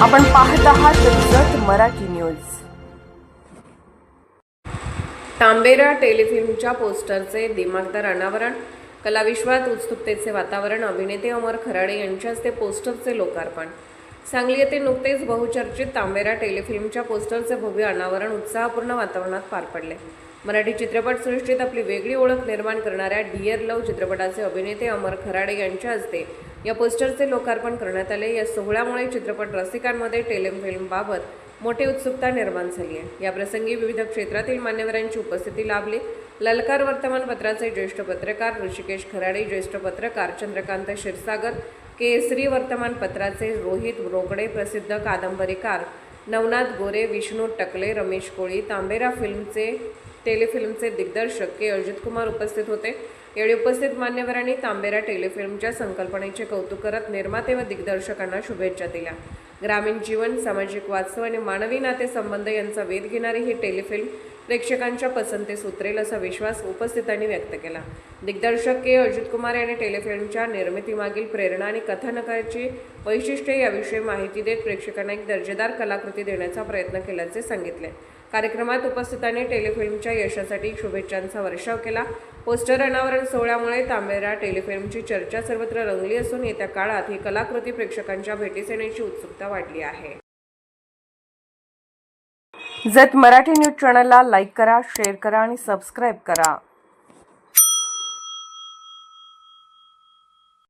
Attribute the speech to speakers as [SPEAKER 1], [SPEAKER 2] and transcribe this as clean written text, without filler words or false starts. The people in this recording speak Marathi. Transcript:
[SPEAKER 1] आपण पाहत आहात जत मराठी न्यूज। तांबेरा टेलिफिल्मच्या पोस्टरचे दिमागदार अनावरण, कलाविश्वात उत्सुकतेचे वातावरण, अभिनेते अमर खराडे यांच्या हस्ते पोस्टरचे लोकार्पण। सांगली येथे नुकतेच बहुचर्चित तांबेरा टेलिफिल्मच्या पोस्टरचे भव्य अनावरण उत्साहपूर्ण वातावरणात पार पडले। मराठी चित्रपटसृष्टीत आपली वेगळी ओळख निर्माण करणाऱ्या डिअर लव्ह चित्रपटाचे अभिनेते अमर खराडे यांच्या हस्ते या पोस्टरचे लोकार्पण करण्यात आले। या सोहळ्यामुळे चित्रपट रसिकांमध्ये टेलिफिल्मबाबत मोठी उत्सुकता निर्माण झाली आहे। या प्रसंगी विविध क्षेत्रातील मान्यवरांची उपस्थिती लाभली। ललकार वर्तमानपत्राचे ज्येष्ठ पत्रकार ऋषिकेश खराडे, ज्येष्ठ पत्रकार चंद्रकांत क्षीरसागर, केसरी वर्तमानपत्राचे रोहित रोकडे, प्रसिद्ध कादंबरीकार नवनाथ गोरे, विष्णू टकले, रमेश कोळी, तांबेरा टेलिफिल्मचे दिग्दर्शक के अजित कुमार उपस्थित होते। यावेळी उपस्थित मान्यवरांनी तांबेरा टेलिफिल्मच्या संकल्पनेचे कौतुक करत निर्माते व दिग्दर्शकांना शुभेच्छा दिल्या। ग्रामीण जीवन, सामाजिक वास्तव आणि मानवी नातेसंबंध यांचा वेध घेणारी ही टेलिफिल्म प्रेक्षकांच्या पसंतीस उतरेल असा विश्वास उपस्थितांनी व्यक्त केला। दिग्दर्शक के अजित कुमार यांनी टेलिफिल्मच्या निर्मितीमागील प्रेरणा आणि कथानकाची वैशिष्ट्ये याविषयी माहिती देत प्रेक्षकांना एक दर्जेदार कलाकृती देण्याचा प्रयत्न केल्याचे सांगितले। कार्यक्रमात उपस्थितांनी टेलिफिल्मच्या यशासाठी शुभेच्छांचा वर्षाव केला। पोस्टर अनावरण सोहळ्यामुळे तांबेरा टेलिफिल्मची चर्चा सर्वत्र रंगली असून येत्या काळात ही कलाकृती प्रेक्षकांच्या भेटीस येण्याची उत्सुकता वाढली आहे। जत मराठी न्यूज चॅनलला लाईक करा, शेअर करा आणि सबस्क्राईब करा।